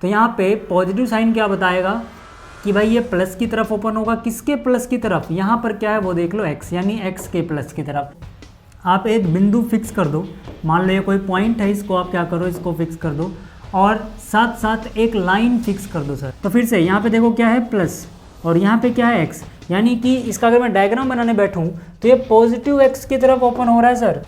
तो यहाँ पे पॉजिटिव साइन क्या बताएगा कि भाई ये प्लस की तरफ ओपन होगा। किसके प्लस की तरफ? यहाँ पर क्या है वो देख लो, x, यानी x के प्लस की तरफ। आप एक बिंदु फिक्स कर दो, मान लो ये कोई पॉइंट है, इसको आप क्या करो, इसको फिक्स कर दो और साथ साथ एक लाइन फिक्स कर दो सर। तो फिर से यहाँ पे देखो क्या है, प्लस, और यहाँ पे क्या है, x, यानी कि इसका अगर मैं डायग्राम बनाने बैठूँ तो ये पॉजिटिव x की तरफ ओपन हो रहा है सर।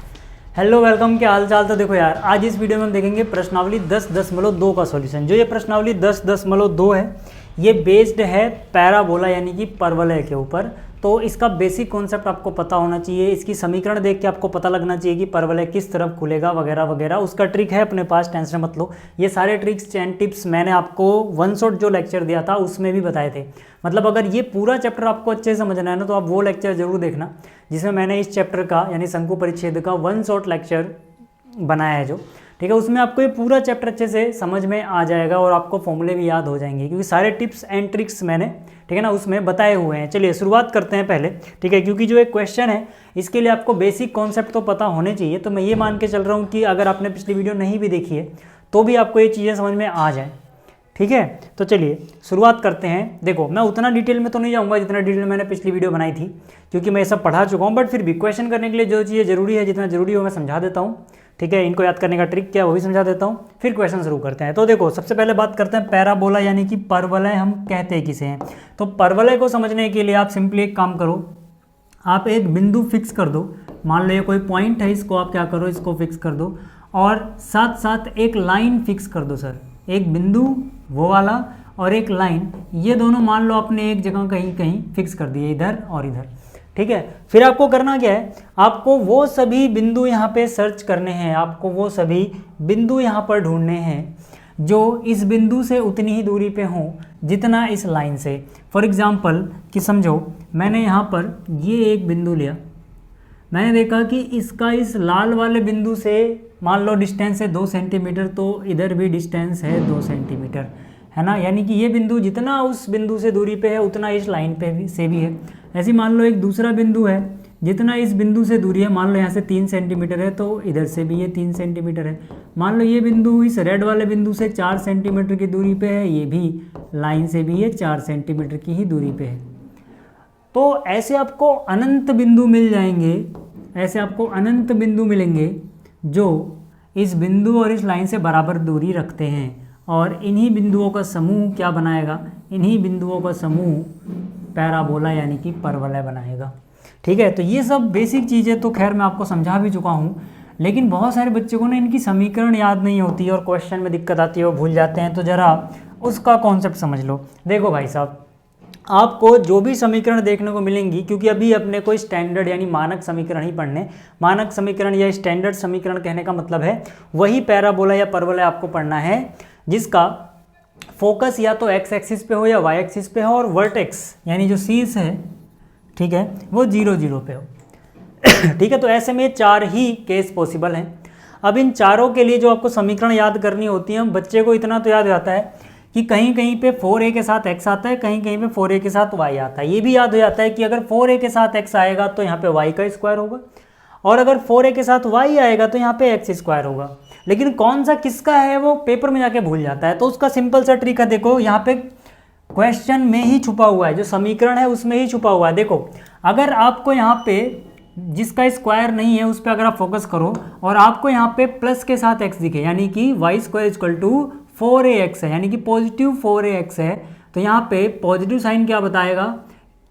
हेलो वेलकम, क्या हाल चाल। तो देखो यार, आज इस वीडियो में हम देखेंगे प्रश्नावली 10.2 का सॉल्यूशन। जो ये प्रश्नावली 10.2 है ये बेस्ड है पैराबोला यानी कि परवलय के ऊपर। तो इसका बेसिक कॉन्सेप्ट आपको पता होना चाहिए, इसकी समीकरण देख के आपको पता लगना चाहिए कि परवलय किस तरफ खुलेगा वगैरह वगैरह। उसका ट्रिक है अपने पास, टेंशन मत लो। ये सारे ट्रिक्स एंड टिप्स मैंने आपको वन शॉट जो लेक्चर दिया था उसमें भी बताए थे। मतलब अगर ये पूरा चैप्टर आपको अच्छे से समझना है ना, तो आप वो लेक्चर जरूर देखना जिसमें मैंने इस चैप्टर का यानी शंकु परिच्छेद का वन शॉट लेक्चर बनाया है जो, ठीक है। उसमें आपको ये पूरा चैप्टर अच्छे से समझ में आ जाएगा और आपको फॉर्मूले भी याद हो जाएंगे, क्योंकि सारे टिप्स एंड ट्रिक्स मैंने, ठीक है ना, उसमें बताए हुए हैं। चलिए शुरुआत करते हैं पहले, ठीक है, क्योंकि जो एक क्वेश्चन है इसके लिए आपको बेसिक कॉन्सेप्ट तो पता होने चाहिए। तो मैं ये मान के चल रहा हूँ कि अगर आपने पिछली वीडियो नहीं भी देखी है तो भी आपको ये चीज़ें समझ में आ जाए, ठीक है। तो चलिए शुरुआत करते हैं। देखो मैं उतना डिटेल में तो नहीं जाऊँगा जितना डिटेल मैंने पिछली वीडियो बनाई थी, क्योंकि मैं ये सब पढ़ा चुका हूँ, बट फिर भी क्वेश्चन करने के लिए जो चीज़ें जरूरी है, जितना जरूरी हो मैं समझा देता हूँ, ठीक है। इनको याद करने का ट्रिक क्या है वो भी समझा देता हूँ, फिर क्वेश्चन शुरू करते हैं। तो देखो सबसे पहले बात करते हैं पैराबोला यानी कि परवलय हम कहते हैं किसे हैं। तो परवलय को समझने के लिए आप सिंपली एक काम करो, आप एक बिंदु फिक्स कर दो, मान लो ये कोई पॉइंट है, इसको आप क्या करो, इसको फिक्स कर दो और साथ साथ एक लाइन फिक्स कर दो सर। एक बिंदु वो वाला और एक लाइन, ये दोनों मान लो आपने एक जगह कहीं कहीं फिक्स कर दिए, इधर और इधर, ठीक है। फिर आपको करना क्या है, आपको वो सभी बिंदु यहाँ पे सर्च करने हैं, आपको वो सभी बिंदु यहाँ पर ढूंढने हैं जो इस बिंदु से उतनी ही दूरी पे हों जितना इस लाइन से। फॉर एग्जांपल कि समझो मैंने यहाँ पर ये एक बिंदु लिया, मैंने देखा कि इसका इस लाल वाले बिंदु से मान लो डिस्टेंस है 2 सेंटीमीटर, तो इधर भी डिस्टेंस है 2 सेंटीमीटर, है ना। यानी कि ये बिंदु जितना उस बिंदु से दूरी पे है उतना इस लाइन पे भी से भी है। ऐसे मान लो एक दूसरा बिंदु है, जितना इस बिंदु से दूरी है, मान लो यहाँ से 3 सेंटीमीटर है तो इधर से भी ये 3 सेंटीमीटर है। मान लो ये बिंदु इस रेड वाले बिंदु से 4 सेंटीमीटर की दूरी पे है, ये भी लाइन से भी ये 4 सेंटीमीटर की ही दूरी पे है। तो ऐसे आपको अनंत बिंदु मिल जाएंगे, ऐसे आपको अनंत बिंदु मिलेंगे जो इस बिंदु और इस लाइन से बराबर दूरी रखते हैं, और इन्हीं बिंदुओं का समूह क्या बनाएगा, इन्हीं बिंदुओं का समूह पैराबोला यानी कि परवलय बनाएगा, ठीक है। तो ये सब बेसिक चीज़ें तो खैर मैं आपको समझा भी चुका हूँ, लेकिन बहुत सारे बच्चों को ना इनकी समीकरण याद नहीं होती और क्वेश्चन में दिक्कत आती है, वो भूल जाते हैं। तो ज़रा उसका कॉन्सेप्ट समझ लो। देखो भाई साहब, आपको जो भी समीकरण देखने को मिलेंगी, क्योंकि अभी अपने को स्टैंडर्ड यानी मानक समीकरण ही पढ़ने, मानक समीकरण या स्टैंडर्ड समीकरण कहने का मतलब है वही पैराबोला या परवलय आपको पढ़ना है जिसका फोकस या तो एक्स एक्सिस पे हो या वाई एक्सिस पे हो और वर्टेक्स यानी जो शीर्ष है, ठीक है, वो 0 0 पे हो, ठीक है। तो ऐसे में 4 ही केस पॉसिबल हैं। अब इन चारों के लिए जो आपको समीकरण याद करनी होती है, बच्चे को इतना तो याद रहता है कि कहीं कहीं पे 4a के साथ x आता है, कहीं कहीं पे 4a के साथ y आता है। ये भी याद हो जाता है कि अगर 4a के साथ x आएगा तो यहाँ पे y का स्क्वायर होगा, और अगर 4a के साथ y आएगा तो यहाँ पे x स्क्वायर होगा। लेकिन कौन सा किसका है वो पेपर में जाके भूल जाता है। तो उसका सिंपल सा ट्रिक है, देखो यहाँ पे क्वेश्चन में ही छुपा हुआ है, जो समीकरण है उसमें ही छुपा हुआ है। देखो अगर आपको यहाँ पे जिसका स्क्वायर नहीं है उस पर अगर आप फोकस करो और आपको यहाँ पे प्लस के साथ x दिखे, यानी कि Y square equal to 4ax है, यानी कि पॉजिटिव 4ax है, तो यहाँ पे पॉजिटिव साइन क्या बताएगा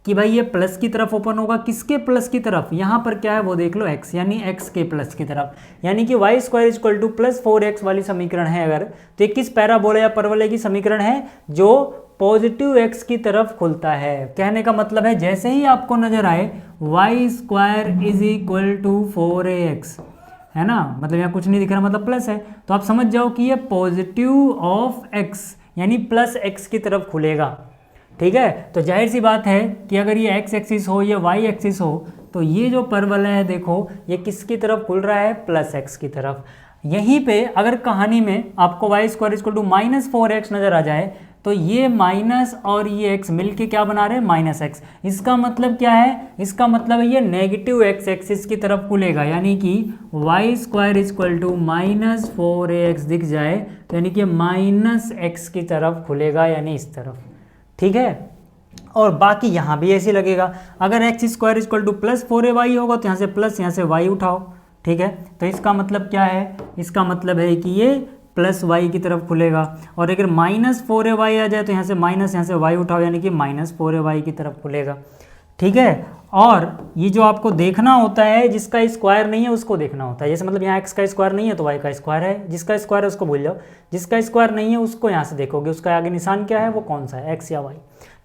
कि भाई ये प्लस की तरफ ओपन होगा। किसके प्लस की तरफ? यहाँ पर क्या है वो देख लो, x, यानी x के प्लस की तरफ, यानी कि Y square equal to plus 4x वाली समीकरण है अगर, तो ये किस पैराबोला या परवलय की समीकरण है? जो पॉजिटिव x की तरफ खुलता है। कहने का मतलब है जैसे ही आपको नजर आए Y square is equal to 4ax, है ना, मतलब यहाँ कुछ नहीं दिख रहा, मतलब प्लस है, तो आप समझ जाओ कि ये पॉजिटिव ऑफ x यानी प्लस x की तरफ खुलेगा, ठीक है। तो जाहिर सी बात है कि अगर ये x एक्सिस हो या y एक्सिस हो तो ये जो परवलय है देखो ये किसकी तरफ खुल रहा है? प्लस x की तरफ। यहीं पे अगर कहानी में आपको Y square equal to -4x नजर आ जाए तो ये माइनस और ये एक्स मिलके क्या बना रहे हैं, माइनस एक्स। इसका मतलब क्या है, इसका मतलब है ये नेगेटिव एक्स एक्सिस की तरफ खुलेगा, यानी कि Y square equal to minus 4ax दिख जाए तो यानी कि माइनस एक्स की तरफ खुलेगा, यानी इस तरफ, ठीक है। और बाकी यहाँ भी ऐसे लगेगा, अगर x square equal to plus 4ay होगा तो यहाँ से प्लस, यहाँ से y उठाओ, ठीक है। तो इसका मतलब क्या है, इसका मतलब है कि ये प्लस y की तरफ खुलेगा। और अगर माइनस 4ay आ जाए तो यहाँ से माइनस, यहाँ से y उठाओ, यानी कि माइनस 4ay की तरफ खुलेगा, ठीक है। और ये जो आपको देखना होता है, जिसका स्क्वायर नहीं है उसको देखना होता है। जैसे मतलब यहाँ x का स्क्वायर नहीं है तो y का स्क्वायर है, जिसका स्क्वायर है उसको भूल जाओ, जिसका स्क्वायर नहीं है उसको यहाँ से देखोगे, उसका आगे निशान क्या है, वो कौन सा है, x या y,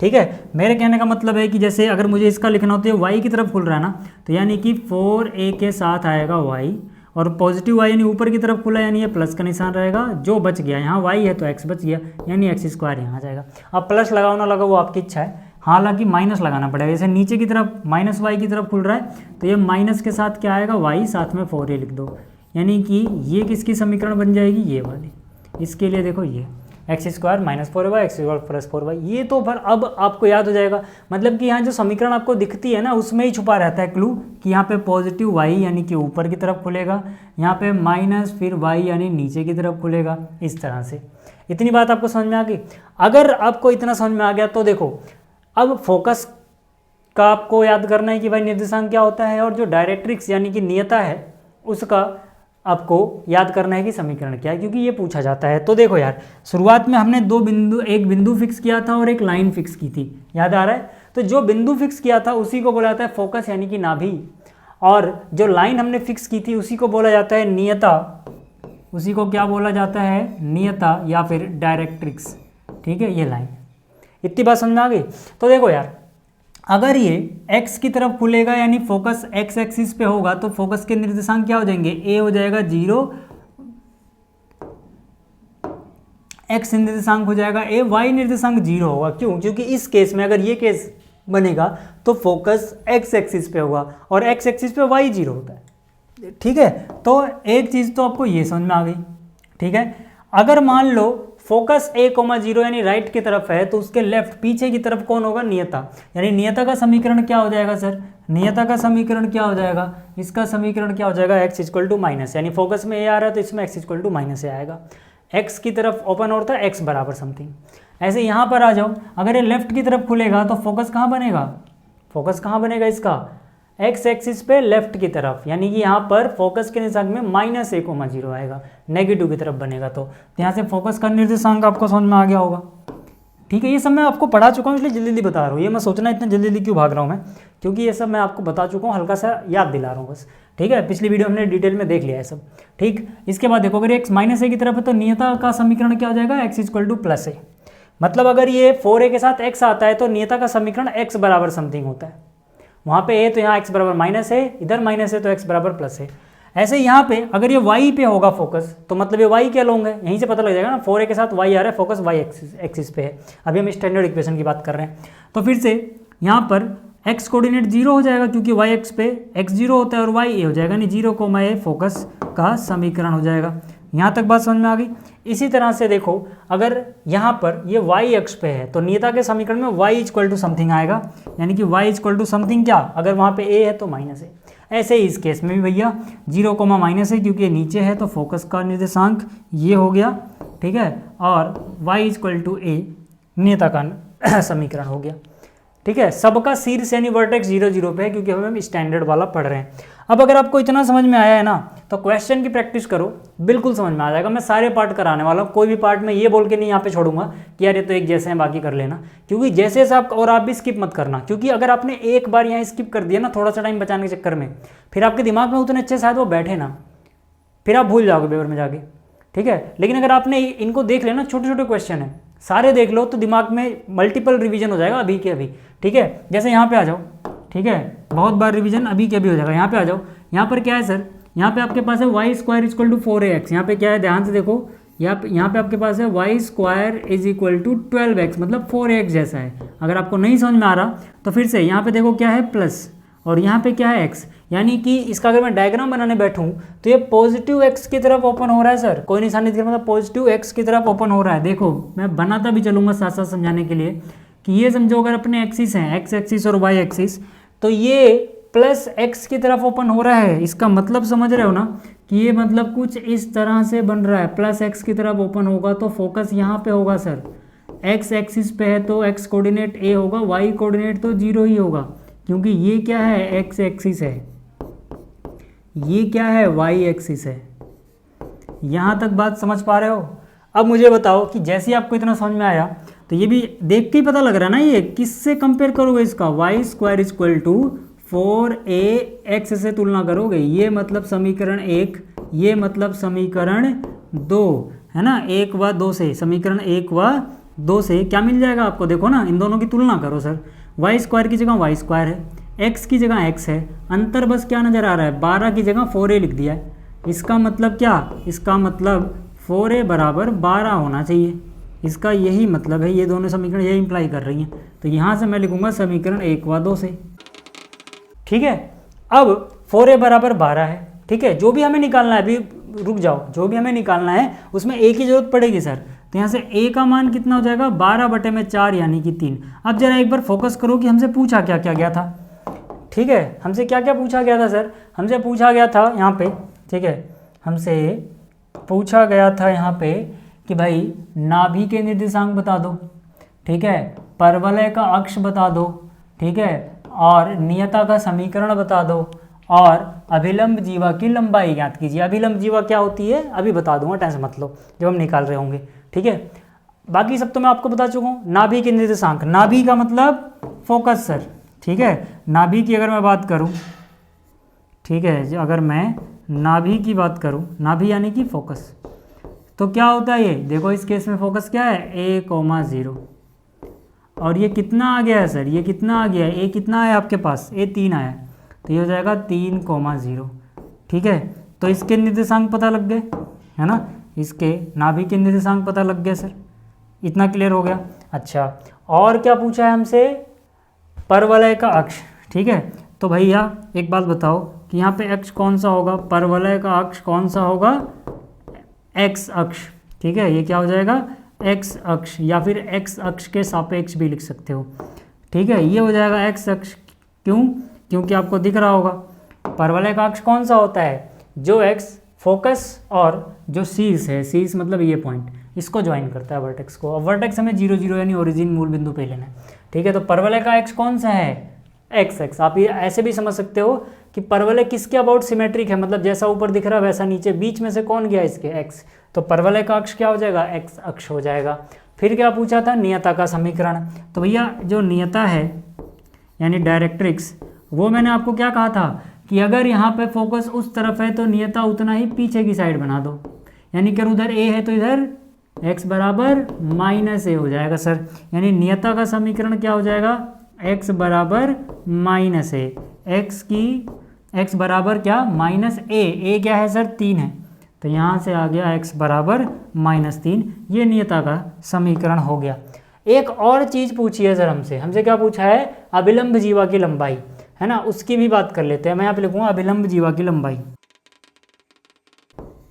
ठीक है। मेरे कहने का मतलब है कि जैसे अगर मुझे इसका लिखना होता है y की तरफ खुल रहा है ना, तो यानी कि 4a के साथ आएगा y, और पॉजिटिव y यानी ऊपर की तरफ खुला, यानी ये प्लस का निशान रहेगा। जो बच गया यहाँ y है तो x बच गया, यानी एक्स स्क्वायर यहाँ आ जाएगा। अब प्लस लगाओ ना लगाओ वो आपकी इच्छा है, हालांकि माइनस लगाना पड़ेगा। जैसे नीचे की तरफ माइनस y की तरफ खुल रहा है तो ये माइनस के साथ क्या आएगा, y, साथ में 4a लिख दो, यानी कि ये किसकी समीकरण बन जाएगी, ये वाली। इसके लिए देखो ये x square minus 4y x square plus 4y, ये तो फिर अब आपको याद हो जाएगा। मतलब कि यहाँ जो समीकरण आपको दिखती है ना, उसमें ही छुपा रहता है क्लू कि यहाँ पे पॉजिटिव y यानी कि ऊपर की तरफ खुलेगा, यहाँ पे माइनस फिर y यानी नीचे की तरफ खुलेगा, इस तरह से। इतनी बात आपको समझ में आ गई। अगर आपको इतना समझ में आ गया तो देखो, अब फोकस का आपको याद करना है कि भाई निर्देशांक क्या होता है, और जो डायरेक्ट्रिक्स यानी कि नियता है उसका आपको याद करना है कि समीकरण क्या है, क्योंकि ये पूछा जाता है। तो देखो यार, शुरुआत में हमने दो बिंदु, एक बिंदु फिक्स किया था और एक लाइन फिक्स की थी, याद आ रहा है। तो जो बिंदु फिक्स किया था उसी को बोला जाता है फोकस यानी कि नाभि, और जो लाइन हमने फिक्स की थी उसी को बोला जाता है नियता, उसी को क्या बोला जाता है, नियता या फिर डायरेक्ट्रिक्स, ठीक है, ये लाइन। इतनी बात समझ में आ गई। तो देखो यार, अगर ये x की तरफ खुलेगा यानी फोकस x एक्सिस पे होगा तो फोकस के निर्देशांक क्या हो जाएंगे, a हो जाएगा 0, x निर्देशांक हो जाएगा a, y निर्देशांक 0 होगा। क्यों, क्योंकि इस केस में अगर ये केस बनेगा तो फोकस x एक्सिस पे होगा और x एक्सिस पे y 0 होता है, ठीक है। तो एक चीज़ तो आपको ये समझ में आ गई, ठीक है। अगर मान लो फोकस a, 0 यानी राइट की तरफ है तो उसके लेफ्ट पीछे की तरफ कौन होगा, नियता। यानी नियता का समीकरण क्या हो जाएगा सर, नियता का समीकरण क्या हो जाएगा, इसका समीकरण क्या हो जाएगा, x इक्वल टू माइनस, यानी फोकस में a आ रहा है तो इसमें x equal to minus a आएगा। x की तरफ ओपन होता है x बराबर समथिंग। ऐसे यहाँ पर आ जाओ, अगर ये लेफ्ट की तरफ खुलेगा तो फोकस कहाँ बनेगा, फोकस कहाँ बनेगा इसका, x एक्सिस पे लेफ्ट की तरफ, यानी कि यहाँ पर फोकस के निर्देशांक में माइनस 1, 0 आएगा, नेगेटिव की तरफ बनेगा। तो यहाँ से फोकस का निर्देशांक आपको समझ में आ गया होगा, ठीक है। ये सब मैं आपको पढ़ा चुका हूँ इसलिए जल्दी जल्दी बता रहा हूँ, ये मैं सोचना इतना जल्दी जल्दी क्यों भाग रहा हूँ मैं, क्योंकि ये सब मैं आपको बता चुका हूँ, हल्का सा याद दिला रहा हूँ बस, ठीक है। पिछली वीडियो हमने डिटेल में देख लिया है सब, ठीक। इसके बाद देखो, अगर x माइनस a की तरफ है तो नियता का समीकरण क्या हो जाएगा, x equal to plus a। मतलब अगर ये 4a के साथ x आता है तो नियता का समीकरण x बराबर समथिंग होता है। वहाँ पे a तो यहाँ x बराबर माइनस है, इधर माइनस है तो x बराबर प्लस है। ऐसे यहाँ पे अगर ये y पे होगा फोकस तो मतलब ये y क्या लोगे, यहीं से पता लग जाएगा ना, 4a के साथ y आ रहा है, फोकस y एक्सिस पे है। अभी हम स्टैंडर्ड इक्वेशन की बात कर रहे हैं। तो फिर से यहाँ पर x कोऑर्डिनेट 0 हो जाएगा क्योंकि y एक्स पे x 0 होता है और y a हो जाएगा, यानी 0, a फोकस का समीकरण हो जाएगा। यहाँ तक बात समझ में आ गई। इसी तरह से देखो, अगर यहाँ पर ये y अक्ष पे है तो नियता के समीकरण में y इक्वल टू समथिंग आएगा, यानी कि y इक्वल टू समथिंग क्या, अगर वहाँ पे a है तो माइनस है। ऐसे ही इस केस में भी भैया 0, माइनस है क्योंकि ये नीचे है तो फोकस का निर्देशांक ये हो गया, ठीक है, और y इक्वल टू a नियता का समीकरण हो गया, ठीक है। सबका शीर्ष यानी वर्टेक्स 0, 0 पे है क्योंकि हम स्टैंडर्ड वाला पढ़ रहे हैं। अब अगर आपको इतना समझ में आया है ना तो क्वेश्चन की प्रैक्टिस करो, बिल्कुल समझ में आ जाएगा। मैं सारे पार्ट कराने वाला हूँ, कोई भी पार्ट में ये बोल के नहीं यहाँ पे छोड़ूंगा कि यार ये तो एक जैसे हैं बाकी कर लेना, क्योंकि जैसे जैसे आप, और आप भी स्किप मत करना, क्योंकि अगर आपने एक बार यहाँ स्किप कर दिया ना थोड़ा सा टाइम बचाने के चक्कर में, फिर आपके दिमाग में उतने अच्छे शायद वो बैठे ना, फिर आप भूल जाओगे पेपर में जाके, ठीक है। लेकिन अगर आपने इनको देख लेना, छोटे छोटे क्वेश्चन है, सारे देख लो तो दिमाग में मल्टीपल रिवीजन हो जाएगा अभी के अभी, ठीक है। जैसे यहाँ पे आ जाओ, ठीक है, बहुत बार रिवीजन अभी के अभी हो जाएगा। यहाँ पे आ जाओ, यहाँ पर क्या है सर, यहाँ पे आपके पास है Y square equal to 4ax। यहाँ पे क्या है, ध्यान से देखो, यहाँ पे आपके पास है Y square is equal to 12x, मतलब 4ax जैसा है। अगर आपको नहीं समझ में आ रहा तो फिर से यहाँ पे देखो क्या है, प्लस, और यहाँ पे क्या है x, यानी कि इसका अगर मैं डायग्राम बनाने बैठूं तो ये पॉजिटिव x की तरफ ओपन हो रहा है सर, कोई निशानी दिख मतलब पॉजिटिव x की तरफ ओपन हो रहा है। देखो मैं बनाता भी चलूंगा साथ साथ समझाने के लिए कि ये समझो अगर अपने एक्सिस हैं x एक्सिस और y एक्सिस, तो ये प्लस x की तरफ ओपन हो रहा है। इसका मतलब समझ रहे हो ना कि ये मतलब कुछ इस तरह से बन रहा है, प्लस x की तरफ ओपन होगा तो फोकस यहाँ पे होगा सर, x एक्सिस पे है तो x कोऑर्डिनेट a होगा, y कोऑर्डिनेट तो 0 ही होगा, क्योंकि ये क्या है x एक्सिस है, ये क्या है y एक्सिस है। यहाँ तक बात समझ पा रहे हो? अब मुझे बताओ कि जैसे ही आपको इतना समझ में आया तो ये भी देख के ही पता लग रहा है ना, ये किससे कंपेयर करोगे इसका, Y square equal to 4ax से तुलना करोगे। ये मतलब समीकरण 1, ये मतलब समीकरण 2, है ना, 1 व 2 से, समीकरण 1 व 2 से क्या मिल जाएगा आपको, देखो ना इन दोनों की तुलना करो सर, वाई स्क्वायर की जगह वाई स्क्वायर है, x की जगह x है, अंतर बस क्या नज़र आ रहा है, 12 की जगह 4a लिख दिया है। इसका मतलब क्या, इसका मतलब 4a बराबर 12 होना चाहिए, इसका यही मतलब है, ये दोनों समीकरण यही इंप्लाई कर रही हैं। तो यहाँ से मैं लिखूंगा समीकरण 1 व 2 से, ठीक है। अब 4a बराबर 12 है, ठीक है, जो भी हमें निकालना है, अभी रुक जाओ, जो भी हमें निकालना है उसमें a की जरूरत पड़ेगी सर, तो यहाँ से a का मान कितना हो जाएगा, 12/4 यानी कि 3। अब जरा एक बार फोकस करो कि हमसे पूछा क्या क्या गया था, ठीक है, हमसे क्या क्या पूछा गया था सर, हमसे पूछा गया था यहाँ पे, ठीक है, हमसे पूछा गया था यहाँ पे कि भाई नाभि के निर्देशांक बता दो, ठीक है, परवलय का अक्ष बता दो, ठीक है, और नियता का समीकरण बता दो, और अभिलंब जीवा की लंबाई ज्ञात कीजिए। अभिलंब जीवा क्या होती है अभी बता दूंगा, टेंशन मत लो, जब हम निकाल रहे होंगे, ठीक है। बाकी सब तो मैं आपको बता चुका हूँ। नाभि के निर्देशांक, नाभि का मतलब फोकस सर, ठीक है, नाभि की अगर मैं बात करूँ, ठीक है, अगर मैं नाभि की बात करूँ, नाभि यानी कि फोकस, तो क्या होता है ये, देखो इस केस में फोकस क्या है, a,0, और ये कितना आ गया है सर, ये कितना आ गया है, a कितना है आपके पास, a 3 आया, तो ये हो जाएगा 3,0, ठीक है। तो इसके निर्देशांक पता लग गए, है ना, इसके नाभि के निर्देशांक पता लग गए सर, इतना क्लियर हो गया। अच्छा, और क्या पूछा है हमसे, परवलय का अक्ष, ठीक है। तो भैया एक बात बताओ कि यहाँ पे अक्ष कौन सा होगा, परवलय का अक्ष कौन सा होगा, x अक्ष, ठीक है, ये क्या हो जाएगा x अक्ष, या फिर x अक्ष के सापेक्ष भी लिख सकते हो, ठीक है, ये हो जाएगा x अक्ष। क्यों, क्योंकि आपको दिख रहा होगा परवलय का अक्ष कौन सा होता है, जो x फोकस और जो शीर्ष है, शीर्ष मतलब ये पॉइंट, इसको ज्वाइन करता है वर्टेक्स को, और वर्टेक्स हमें 0 0 यानी ओरिजिन मूल बिंदु पे लेना है, ठीक है। तो परवलय का x कौन सा है, x एक्स। आप ये ऐसे भी समझ सकते हो कि परवलय किसके अबाउट सिमेट्रिक है, मतलब जैसा ऊपर दिख रहा है वैसा नीचे, बीच में से कौन गया इसके, x, तो परवलय का अक्ष क्या हो जाएगा, x अक्ष हो जाएगा। फिर क्या पूछा था, नियता का समीकरण। तो भैया जो नियता है यानी डायरेक्ट्रिक्स, वो मैंने आपको क्या कहा था कि अगर यहाँ पे फोकस उस तरफ है तो नियता उतना ही पीछे की साइड बना दो, यानी कि उधर a है तो इधर x बराबर -a हो जाएगा सर, यानी नियता का समीकरण क्या हो जाएगा, x बराबर -a, x बराबर क्या, -a क्या है सर, 3 है, तो यहाँ से आ गया x बराबर -3, ये नियता का समीकरण हो गया। एक और चीज़ पूछी है सर हमसे क्या पूछा है, अभिलंब जीवा की लंबाई, है ना, उसकी भी बात कर लेते हैं। मैं यहाँ पे लिखूँगा अभिलंब जीवा की लंबाई,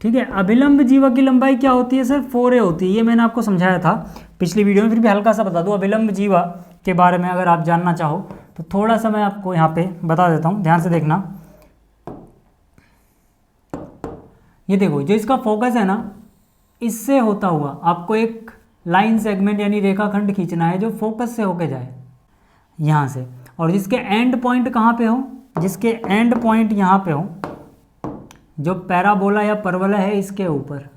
ठीक है। अभिलंब जीवा की लंबाई क्या होती है सर, 4a होती है, ये मैंने आपको समझाया था पिछली वीडियो में, फिर भी हल्का सा बता दूँ अभिलंब जीवा के बारे में, अगर आप जानना चाहो तो थोड़ा सा मैं आपको यहाँ पे बता देता हूँ, ध्यान से देखना। ये देखो जो इसका फोकस है ना, इससे होता हुआ आपको एक लाइन सेगमेंट यानी रेखाखंड खींचना है जो फोकस से होके जाए यहाँ से, और जिसके एंड पॉइंट कहाँ पे हो, जिसके एंड पॉइंट यहाँ पे हो, जो पैराबोला या परवलय है इसके ऊपर,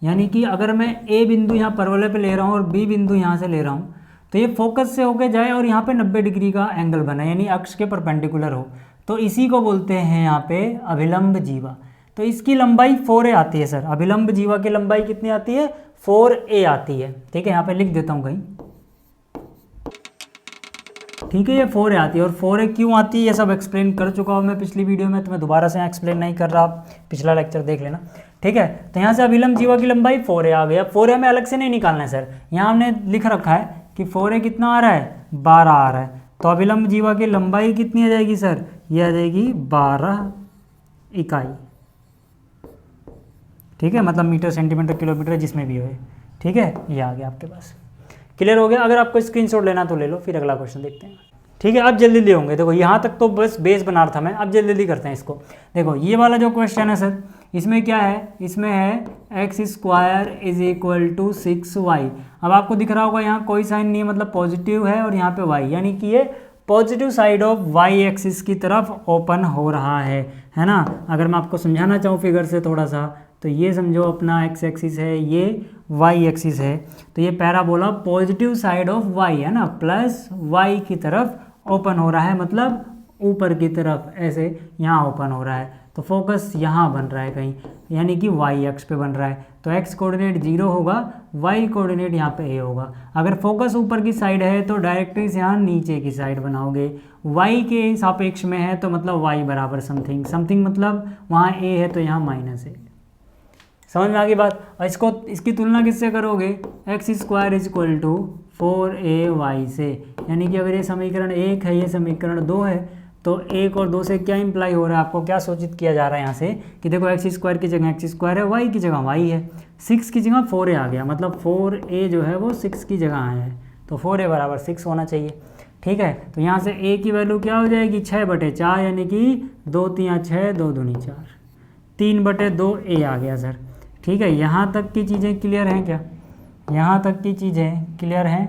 यानी कि अगर मैं A बिंदु यहाँ परवलय पे ले रहा हूँ और B बिंदु यहाँ से ले रहा हूँ, तो ये फोकस से होके जाए और यहाँ पे 90 डिग्री का एंगल बना, यानी अक्ष के परपेंडिकुलर हो, तो इसी को बोलते हैं यहाँ पे अभिलंब जीवा। तो इसकी लंबाई 4a आती है सर, अभिलंब जीवा की लंबाई कितनी आती है, 4a आती है, ठीक है, यहाँ पे लिख देता हूँ कहीं, ठीक है, ये 4a आती है। और 4a क्यों आती है ये सब एक्सप्लेन कर चुका हूँ मैं पिछली वीडियो में, तो मैं दोबारा से एक्सप्लेन नहीं कर रहा, आप पिछला लेक्चर देख लेना, ठीक है। तो यहाँ से अभिलंब जीवा की लंबाई 4a आ गया। 4a हमें अलग से नहीं निकालना है सर, यहाँ हमने लिख रखा है कि 4a कितना आ रहा है, 12 आ रहा है, तो अभिलंब जीवा की लंबाई कितनी आ जाएगी सर, ये आ जाएगी 12 इकाई, ठीक है, मतलब मीटर सेंटीमीटर किलोमीटर जिसमें भी हो, ठीक है, ये आ गया आपके पास। क्लियर हो गया? अगर आपको स्क्रीनशॉट लेना तो ले लो, फिर अगला क्वेश्चन देखते हैं। ठीक है, अब जल्दी जल्दी होंगे। देखो यहाँ तक तो बस बेस बना रहा था मैं, अब जल्दी जल्दी करते हैं इसको। देखो ये वाला जो क्वेश्चन है सर, इसमें क्या है, इसमें है x² = 6y। अब आपको दिख रहा होगा यहाँ कोई साइन नहीं है, मतलब पॉजिटिव है, और यहाँ पे y, यानी कि ये positive side of y axis की तरफ ओपन हो रहा है ना। अगर मैं आपको समझाना चाहूँ फिगर से थोड़ा सा, तो ये समझो अपना x एक्सिस है, ये y एक्सिस है, तो ये parabola positive side of y है ना, प्लस y की तरफ ओपन हो रहा है, मतलब ऊपर की तरफ ऐसे यहाँ ओपन हो रहा है। तो फोकस यहाँ बन रहा है कहीं, यानी कि y अक्ष पे बन रहा है। तो x कोऑर्डिनेट 0 होगा, y कोऑर्डिनेट यहाँ पे a होगा। अगर फोकस ऊपर की साइड है तो डायरेक्ट्रिक्स यहाँ नीचे की साइड बनाओगे। y के सापेक्ष में है तो मतलब y बराबर समथिंग, समथिंग मतलब वहाँ a है तो यहाँ माइनस है। समझ में आ गई बात? और इसको, इसकी तुलना किससे करोगे, x² = 4ay से, यानी कि अगर ये समीकरण 1 है, ये समीकरण 2 है, तो 1 और 2 से क्या इंप्लाई हो रहा है, आपको क्या सूचित किया जा रहा है यहाँ से कि देखो x² की जगह x² है, y की जगह y है, 6 की जगह 4a आ गया, मतलब 4a जो है वो 6 की जगह है, तो 4a बराबर 6 होना चाहिए। ठीक है, तो यहाँ से a की वैल्यू क्या हो जाएगी, 6/4, यानी कि 2 3 6, 2 दूनी 4, 3/2 a आ गया सर। ठीक है, यहाँ तक की चीज़ें क्लियर हैं क्या? यहाँ तक की चीज़ें क्लियर हैं?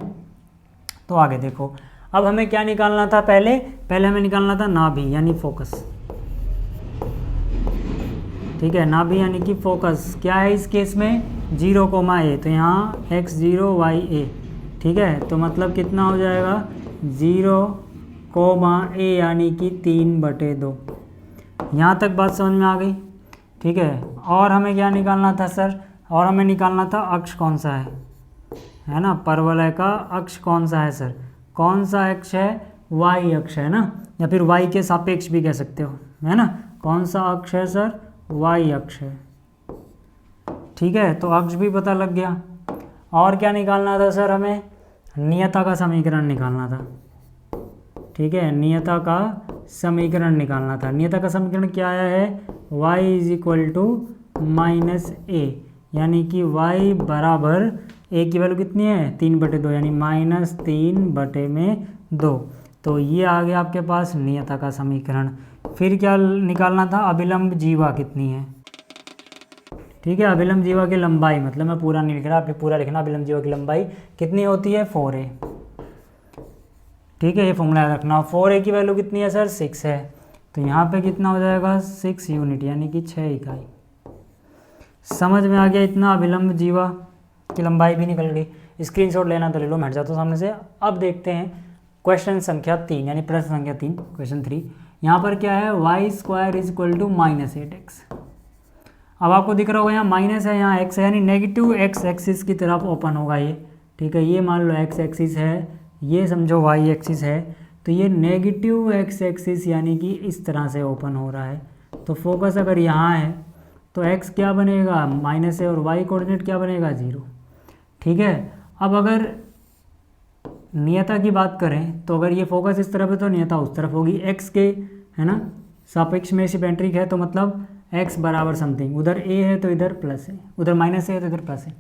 तो आगे देखो, अब हमें क्या निकालना था, पहले हमें निकालना था नाभि यानी फोकस। ठीक है, नाभि यानी कि फोकस क्या है इस केस में, 0, a, तो यहाँ x0 y a। ठीक है, तो मतलब कितना हो जाएगा, 0, a यानी कि 3/2। यहाँ तक बात समझ में आ गई? ठीक है, और हमें क्या निकालना था सर, और हमें निकालना था अक्ष कौन सा है ना, परवलय का अक्ष कौन सा है सर, कौन सा अक्ष है, y अक्ष है ना, या फिर y के सापेक्ष भी कह सकते हो, है ना। कौन सा अक्ष है सर, y अक्ष है। ठीक है, तो अक्ष भी पता लग गया। और क्या निकालना था सर, हमें नियता का समीकरण निकालना था। ठीक है, नियता का समीकरण निकालना था। नियता का समीकरण क्या आया है, y = -a, यानी कि y बराबर a की वैल्यू कितनी है, 3/2, यानी -3/2। तो ये आ गया आपके पास नियता का समीकरण। फिर क्या निकालना था, अभिलंब जीवा कितनी है। ठीक है, अभिलंब जीवा की लंबाई, मतलब मैं पूरा नहीं लिख रहा, आपने पूरा लिखना, अभिलंब जीवा की लंबाई कितनी होती है, 4a। ठीक है, ये फॉर्मूला याद रखना। 4a की वैल्यू कितनी है सर, 6 है, तो यहाँ पे कितना हो जाएगा, 6 यूनिट, यानी कि 6 इकाई। समझ में आ गया इतना, अभिलंब जीवा की लंबाई भी निकल गई। स्क्रीनशॉट लेना तो ले लो, मैं हट जाता हूँ सामने से। अब देखते हैं क्वेश्चन संख्या 3, यानी प्रश्न संख्या 3, क्वेश्चन 3। यहाँ पर क्या है, y² = -8x। अब आपको दिख रहा होगा यहाँ माइनस है, यहाँ x है, यानी नेगेटिव x एक्सिस की तरफ ओपन होगा ये। ठीक है, ये मान लो x एक्सिस है, ये समझो y एक्सिस है, तो ये नेगेटिव x एक्सिस यानी कि इस तरह से ओपन हो रहा है। तो फोकस अगर यहाँ है तो x क्या बनेगा, माइनस है, और y कोऑर्डिनेट क्या बनेगा, 0। ठीक है, अब अगर नियता की बात करें तो अगर ये फोकस इस तरफ है तो नियता उस तरफ होगी, x के, है ना, सापेक्ष में सिमेट्रिक है, तो मतलब x बराबर समथिंग, उधर a है तो इधर प्लस है, उधर माइनस है तो इधर प्लस है।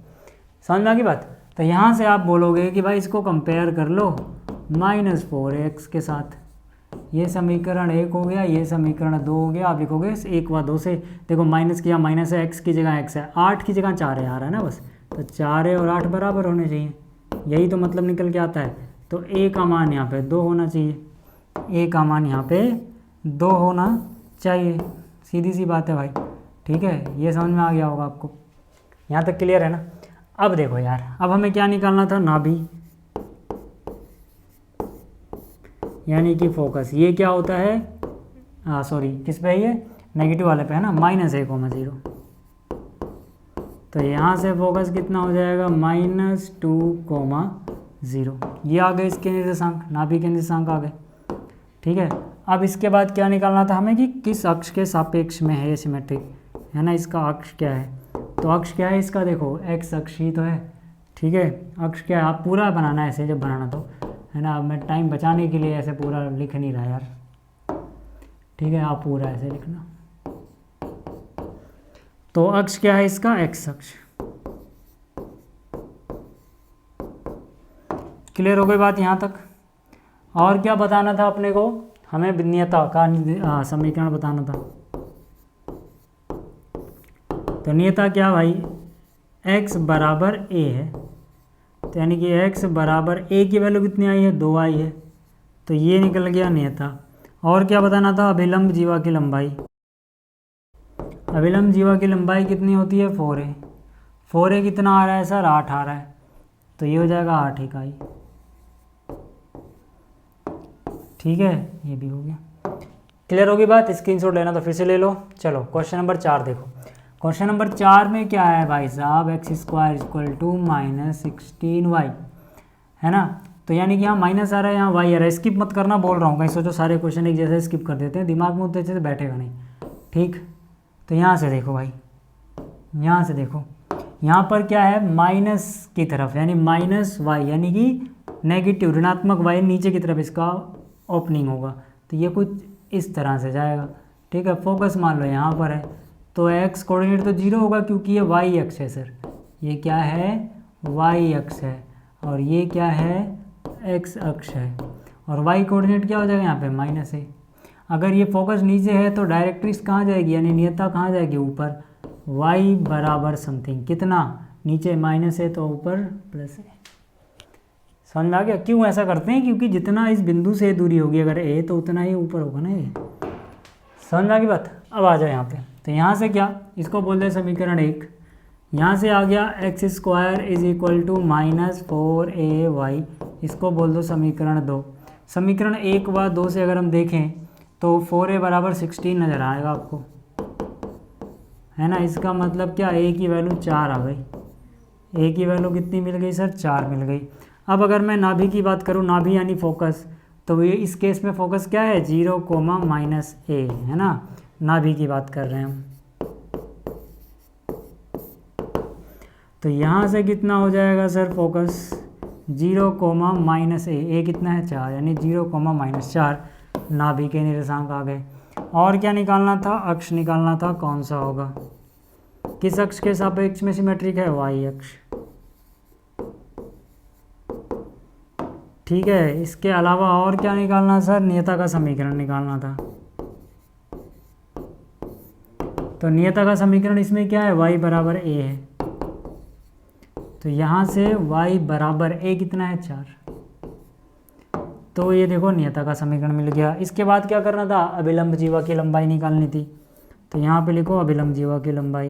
समझ में आ गई बात? तो यहाँ से आप बोलोगे कि भाई इसको कंपेयर कर लो -4x के साथ। ये समीकरण 1 हो गया, ये समीकरण 2 हो गया। आप लिखोगे 1 व 2 से, देखो माइनस किया, माइनस है, x की जगह x है, 8 की जगह 4 है आ रहा है ना बस, तो 4 और 8 बराबर होने चाहिए, यही तो मतलब निकल के आता है। तो a का मान यहाँ पे 2 होना चाहिए, a का मान यहाँ पे 2 होना चाहिए, सीधी सी बात है भाई। ठीक है, ये समझ में आ गया होगा आपको, यहाँ तक क्लियर है ना। अब देखो यार, अब हमें क्या निकालना था, नाभि यानी कि फोकस। ये क्या होता है, सॉरी किस पे है ये, नेगेटिव वाले पे है ना, -1,0। तो यहाँ से फोकस कितना हो जाएगा, -2,0। ये आ गए इसके निर्देशांक, नाभि के निर्देशांक आ गए। ठीक है, अब इसके बाद क्या निकालना था हमें कि किस अक्ष के सापेक्ष में है ये सिमेट्रिक, है ना, इसका अक्ष क्या है। तो अक्ष क्या है इसका, देखो x अक्ष ही तो है। ठीक है, अक्ष क्या है, आप पूरा बनाना है ऐसे जब बनाना तो, है ना। अब मैं टाइम बचाने के लिए ऐसे पूरा लिख नहीं रहा यार। ठीक है, आप पूरा ऐसे लिखना। तो अक्ष क्या है इसका, एक्स अक्ष। क्लियर हो गई बात यहाँ तक। और क्या बताना था अपने को, हमें नियता का समीकरण बताना था। तो नियता क्या भाई, x बराबर a है, तो यानी कि x बराबर a की वैल्यू कितनी आई है, 2 आई है, तो ये निकल गया नियता। और क्या बताना था, अभिलंब जीवा की लंबाई। अभिलंब जीवा की लंबाई कितनी होती है, 4a। 4a कितना आ रहा है सर, 8 आ रहा है, तो ये हो जाएगा 8 इकाई। ठीक है, ये भी हो गया। क्लियर होगी बात, स्क्रीनशॉट लेना तो फिर से ले लो। चलो क्वेश्चन नंबर 4 देखो। क्वेश्चन नंबर 4 में क्या है भाई साहब, x² = -16y, है ना। तो यानी कि यहाँ माइनस आ रहा है, यहाँ y आ रहा है। स्किप मत करना बोल रहा हूँ, कहीं सोचो सारे क्वेश्चन एक जैसे स्किप कर देते हैं, दिमाग में उतने अच्छे से बैठेगा नहीं। ठीक, तो यहाँ से देखो भाई, यहाँ से देखो, यहाँ पर क्या है, माइनस की तरफ यानी -y, यानी कि नेगेटिव ऋणात्मक y नीचे की तरफ इसका ओपनिंग होगा, तो ये कुछ इस तरह से जाएगा। ठीक है, फोकस मान लो यहाँ पर है, तो x कोऑर्डिनेट तो 0 होगा क्योंकि ये y अक्ष है सर, ये क्या है, y अक्ष है, और ये क्या है, x अक्ष है, और y कोऑर्डिनेट क्या हो जाएगा यहाँ पे, -a। अगर ये फोकस नीचे है तो डायरेक्ट्रिक्स कहाँ जाएगी, यानी नियता कहाँ जाएगी, ऊपर। y बराबर समथिंग कितना, नीचे -a तो ऊपर +a। समझ में आ गया क्यों ऐसा करते हैं, क्योंकि जितना इस बिंदु से दूरी होगी अगर a, तो उतना ही ऊपर होगा ना ये। समझ में आ गई बात। अब आ जाओ यहाँ पे, तो यहाँ से क्या, इसको बोलते हैं समीकरण 1। यहाँ से आ गया x² = -4ay, इसको बोल दो समीकरण 2। समीकरण 1 व 2 से अगर हम देखें तो 4a बराबर 16 नज़र आएगा आपको, है ना। इसका मतलब क्या, a की वैल्यू 4 आ गई। a की वैल्यू कितनी मिल गई सर, 4 मिल गई। अब अगर मैं नाभि की बात करूँ, नाभि यानी फोकस, तो ये इस केस में फोकस क्या है, 0, -a, है ना। नाभि की बात कर रहे हैं हम, तो यहाँ से कितना हो जाएगा सर फोकस, 0, -a कितना है, 4, यानी 0, -4 नाभि के निर्देशांक आ गए। और क्या निकालना था, अक्ष निकालना था, कौन सा होगा, किस अक्ष के सापेक्ष में सिमेट्रिक है, y अक्ष। ठीक है, इसके अलावा और क्या निकालना सर, नियता का समीकरण निकालना था। तो नियता का समीकरण इसमें क्या है, y बराबर a है, तो यहाँ से y बराबर a कितना है, 4। तो ये देखो नियता का समीकरण मिल गया। इसके बाद क्या करना था, अभिलंब जीवा की लंबाई निकालनी थी। तो यहाँ पे लिखो अभिलंब जीवा की लंबाई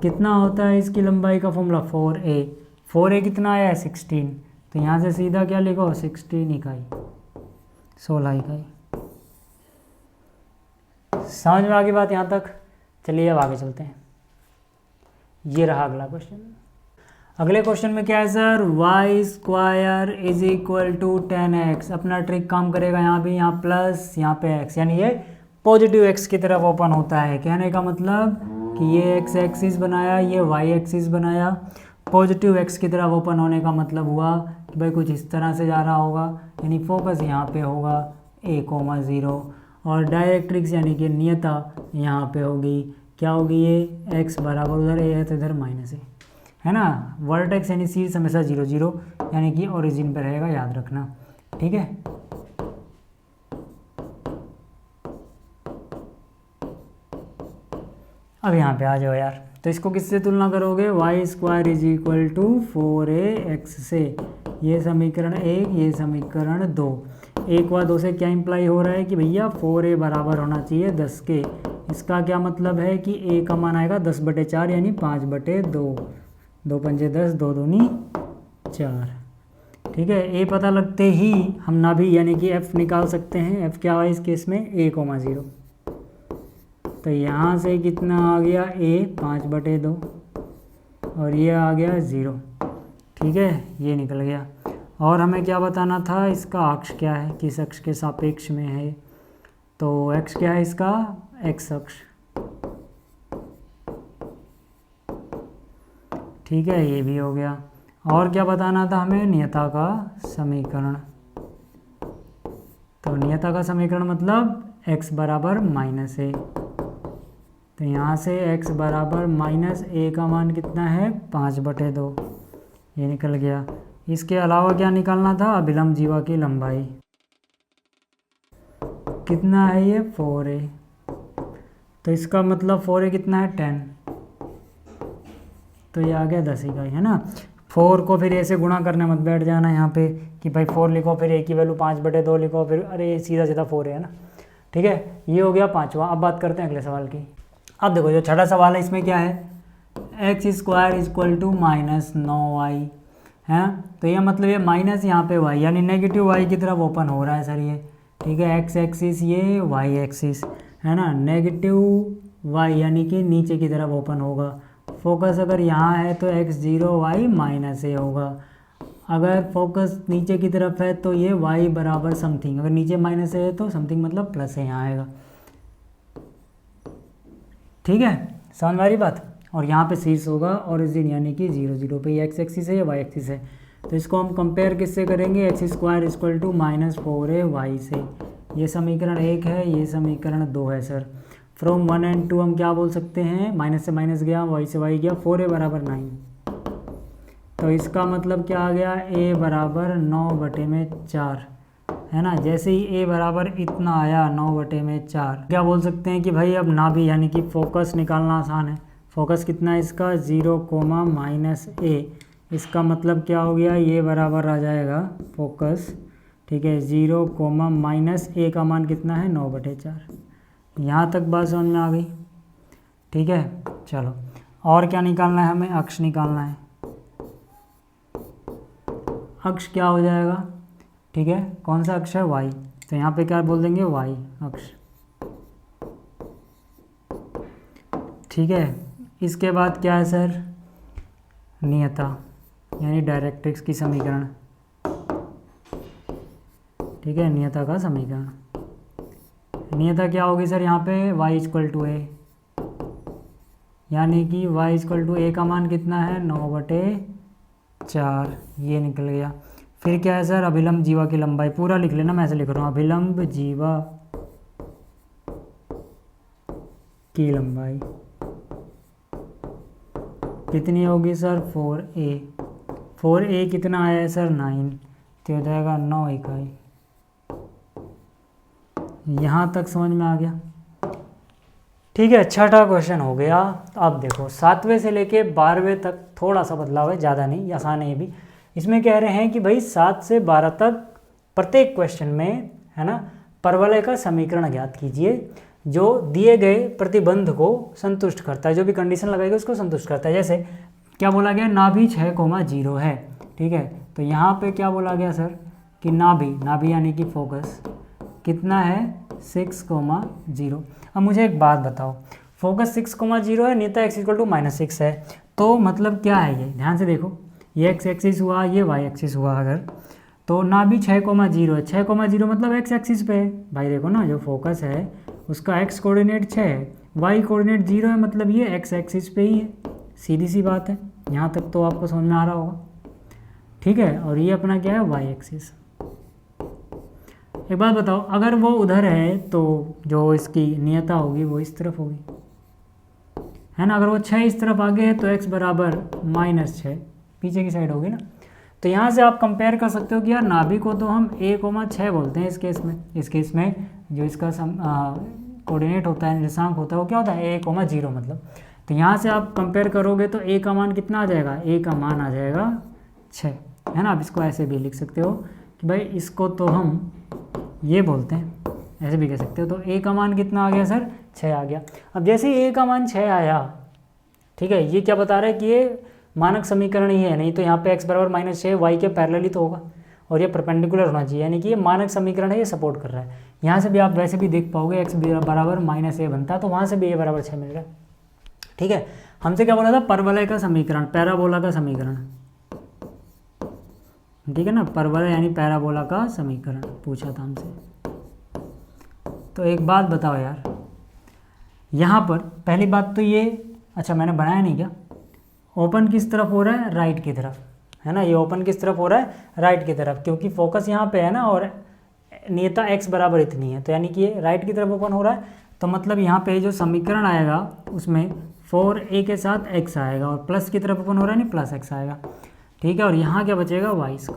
कितना होता है, इसकी लंबाई का फॉर्मूला 4a। 4a कितना आया है, 16, तो यहाँ से सीधा क्या लिखो, 16 इकाई, 16 इकाई। समझ में आ गई बात यहाँ तक। चलिए अब आगे चलते हैं, ये रहा अगला क्वेश्चन। अगले क्वेश्चन में क्या है सर, y² = 10x। अपना ट्रिक काम करेगा यहाँ भी, यहाँ प्लस, यहाँ पे x, यानी ये पॉजिटिव x की तरफ ओपन होता है। कहने का मतलब कि ये x एक्सिस बनाया, ये y एक्सिस बनाया, पॉजिटिव x की तरफ ओपन होने का मतलब हुआ कि भाई कुछ इस तरह से जा रहा होगा, यानी फोकस यहाँ पे होगा a, 0, और डायरेक्ट्रिक्स यानी कि नियता यहाँ पे होगी, क्या होगी, ये x बराबर, उधर a है तो इधर -a, है ना। वर्टेक्स यानी शीर्ष हमेशा 0, 0, यानी कि ओरिजिन पर रहेगा, याद रखना। ठीक है, अब यहाँ पे आ जाओ यार, तो इसको किससे तुलना करोगे, y² = 4ax से। ये समीकरण 1, ये समीकरण 2। 1 व 2 से क्या इंप्लाई हो रहा है कि भैया 4a बराबर होना चाहिए 10 के। इसका क्या मतलब है कि a का मान आएगा 10/4, यानी 5/2, 2 पंजे 10, 2 दूनी 4। ठीक है, a पता लगते ही हम नाभि यानी कि f निकाल सकते हैं। f क्या है इस केस में, a, 0, तो यहाँ से कितना आ गया, a 5/2, और ये आ गया 0। ठीक है, ये निकल गया। और हमें क्या बताना था, इसका अक्ष क्या है, किस अक्ष के सापेक्ष में है, तो x क्या है इसका, x अक्ष। ठीक है, ये भी हो गया। और क्या बताना था हमें, नियता का समीकरण। तो नियता का समीकरण मतलब x बराबर -a। तो यहाँ से x बराबर -a का मान कितना है 5/2, ये निकल गया। इसके अलावा क्या निकालना था, अभिलंब जीवा की लंबाई कितना है, ये 4a। तो इसका मतलब 4a कितना है 10, तो ये आ गया 10 इकाई, है ना। 4 को फिर ऐसे गुणा करने मत बैठ जाना यहाँ पे कि भाई 4 लिखो फिर a की वैल्यू 5/2 लिखो, फिर अरे सीधा सीधा 4 है ना। ठीक है, ये हो गया 5वां। अब बात करते हैं अगले सवाल की। अब देखो जो छठा सवाल है इसमें क्या है, x² = -9y है। तो ये मतलब ये माइनस यहाँ पे y यानी नेगेटिव y की तरफ ओपन हो रहा है सर ये। ठीक है, x एक्सिस ये y एक्सिस है ना, नेगेटिव y यानी कि नीचे की तरफ ओपन होगा। फोकस अगर यहाँ है तो x0 y -a होगा। अगर फोकस नीचे की तरफ है तो ये y बराबर समथिंग, अगर नीचे -a है तो समथिंग मतलब प्लस है यहाँ आएगा। ठीक है, समझ में आ रही बात। और यहाँ पे शीर्ष होगा ओरिजिन यानी कि 0 0 पे, ये x एक्सिस है या y एक्सिस है। तो इसको हम कंपेयर किससे करेंगे, x² = -4ay से। ये समीकरण 1 है, ये समीकरण 2 है सर। फ्रॉम 1 और 2 हम क्या बोल सकते हैं, माइनस से माइनस गया, y से y गया, 4a बराबर 9। तो इसका मतलब क्या आ गया, a बराबर 9/4 है ना। जैसे ही a बराबर इतना आया 9/4, क्या बोल सकते हैं कि भाई अब नाभि यानी कि फोकस निकालना आसान है। फोकस कितना है इसका 0, -a। इसका मतलब क्या हो गया, ये बराबर आ जाएगा फोकस, ठीक है, 0, -a का मान कितना है 9/4। यहाँ तक बात समझ में आ गई। ठीक है, चलो और क्या निकालना है हमें, अक्ष निकालना है। अक्ष क्या हो जाएगा, ठीक है, कौन सा अक्ष है, y। तो यहाँ पे क्या बोल देंगे, y अक्ष। ठीक है, इसके बाद क्या है सर, नियता यानी डायरेक्ट्रिक्स की समीकरण। ठीक है, नियता का समीकरण। नियता क्या होगी सर, यहाँ पे y = a यानी कि y = a का मान कितना है 9/4, ये निकल गया। फिर क्या है सर, अभिलंब जीवा की लंबाई, पूरा लिख लेना, मैं ऐसे लिख रहा हूँ, अभिलंब जीवा की लंबाई कितनी होगी सर, 4a। 4a कितना आया है सर 9, तो हो जाएगा 9 इकाई। यहाँ तक समझ में आ गया। ठीक है, छठा क्वेश्चन हो गया। अब देखो 7वें से लेके 12वें तक थोड़ा सा बदलाव है, ज़्यादा नहीं, आसान है ये भी। इसमें कह रहे हैं कि भाई 7 से 12 तक प्रत्येक क्वेश्चन में, है ना, परवलय का समीकरण ज्ञात कीजिए जो दिए गए प्रतिबंध को संतुष्ट करता है, जो भी कंडीशन लगाएगा उसको संतुष्ट करता है। जैसे क्या बोला गया, नाभि 6,0 है। ठीक है, तो यहाँ पे क्या बोला गया सर कि नाभि यानी कि फोकस कितना है 6,0। अब मुझे एक बात बताओ, फोकस 6,0 है, नियता x = -6 है, तो मतलब क्या है ये, ध्यान से देखो, ये x एक्सिस हुआ, ये y एक्सिस हुआ। अगर तो नाभि 6,0 है, 6,0 मतलब x एक्सिस पे है। भाई देखो ना, जो फोकस है उसका x कोऑर्डिनेट 6 है, y कोऑर्डिनेट 0 है, मतलब ये x एक्सिस पे ही है। सीधी सी बात है, यहाँ तक तो आपको समझ में आ रहा होगा। ठीक है, और ये अपना क्या है y एक्सिस। एक बात बताओ, अगर वो उधर है तो जो इसकी नियता होगी वो इस तरफ होगी, है ना। अगर वो 6 इस तरफ आगे है तो x बराबर -6 पीछे की साइड होगी ना। तो यहाँ से आप कंपेयर कर सकते हो कि यार नाभि को तो हम a,6 बोलते हैं इस केस में। इस केस में जो इसका कोऑर्डिनेट होता है, निर्देशांक होता है, वो क्या होता है a,0 मतलब। तो यहाँ से आप कंपेयर करोगे तो a का मान कितना आ जाएगा, a का मान आ जाएगा 6, है ना। आप इसको ऐसे भी लिख सकते हो कि भाई इसको तो हम ये बोलते हैं, ऐसे भी कह सकते हो। तो a का मान कितना आ गया सर, 6 आ गया। अब जैसे a का मान 6 आया, ठीक है, ये क्या बता रहा है कि ये मानक समीकरण ही है, नहीं तो यहाँ पे x बराबर -6 y के पैरेलल ही तो होगा और ये परपेंडिकुलर होना चाहिए, यानी कि ये मानक समीकरण है, ये सपोर्ट कर रहा है। यहाँ से भी आप वैसे भी देख पाओगे x बराबर -a बनता है, तो वहाँ से भी a बराबर 6 मिल रहा है। ठीक है, हमसे क्या बोला था, परवलय का समीकरण, पैराबोला का समीकरण। ठीक है ना, परवलय यानी पैराबोला का समीकरण पूछा था हमसे। तो एक बात बताओ यार, यहाँ पर पहली बात तो ये, अच्छा मैंने बनाया नहीं क्या, ओपन किस तरफ हो रहा है, राइट की तरफ, है ना। ये ओपन किस तरफ हो रहा है, राइट की तरफ, क्योंकि फोकस यहाँ पे है ना और नियता x बराबर इतनी है, तो यानी कि ये राइट की तरफ ओपन हो रहा है, तो मतलब यहाँ पे जो समीकरण आएगा उसमें 4a के साथ x आएगा और प्लस की तरफ ओपन हो रहा है, नहीं प्लस x आएगा, ठीक है। और यहाँ क्या बचेगा y²,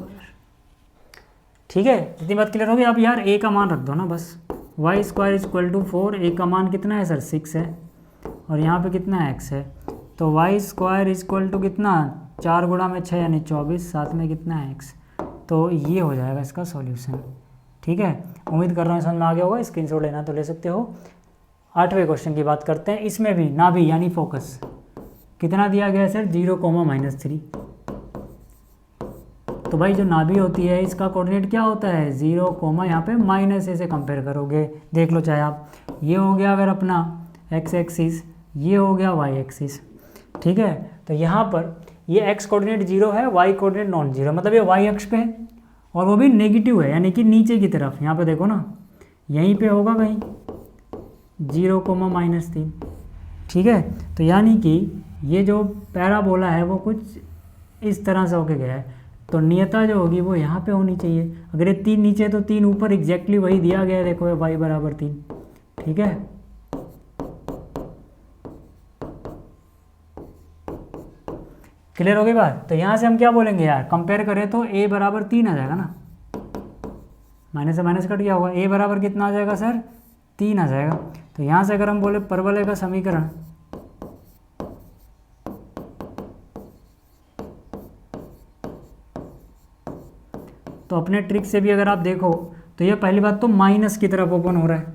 ठीक है। इतनी बात क्लियर होगी। अब यार a का मान रख दो ना बस, y² = 4, a का मान कितना है सर 6 है, और यहाँ पे कितना x है, तो y² = कितना 4 गुणा में 6 यानी 24, साथ में कितना है x, तो ये हो जाएगा इसका सॉल्यूशन, ठीक है। उम्मीद कर रहा हूँ समझ में आ गया होगा, स्क्रीनशॉट लेना तो ले सकते हो। 8वें क्वेश्चन की बात करते हैं। इसमें भी नाभि यानी फोकस कितना दिया गया है सर 0, -3। तो भाई जो नाभि होती है इसका कोऑर्डिनेट क्या होता है 0, यहाँ पे -a से कंपेयर करोगे, देख लो चाहे आप, ये हो गया अगर अपना x एक्सिस, ये हो गया y एक्सिस, ठीक है। तो यहाँ पर ये x कोऑर्डिनेट 0 है, y कोऑर्डिनेट नॉन जीरो, मतलब ये y अक्ष पे है और वो भी नेगेटिव है, यानी कि नीचे की तरफ। यहाँ पे देखो ना, यहीं पे होगा कहीं 0, -3, ठीक है। तो यानी कि ये जो पैराबोला है वो कुछ इस तरह से होके गया है, तो नियता जो होगी वो यहाँ पे होनी चाहिए। अगर ये 3 नीचे तो 3 ऊपर, एग्जैक्टली वही दिया गया है, देखो y = 3, ठीक है। क्लियर हो गई बात। तो यहाँ से हम क्या बोलेंगे यार, कंपेयर करें तो a = 3 आ जाएगा ना, माइनस से माइनस कट गया होगा, a बराबर कितना आ जाएगा सर 3 आ जाएगा। तो यहाँ से अगर हम बोले परवलय का समीकरण, तो अपने ट्रिक से भी अगर आप देखो तो ये पहली बात तो माइनस की तरफ ओपन हो रहा है,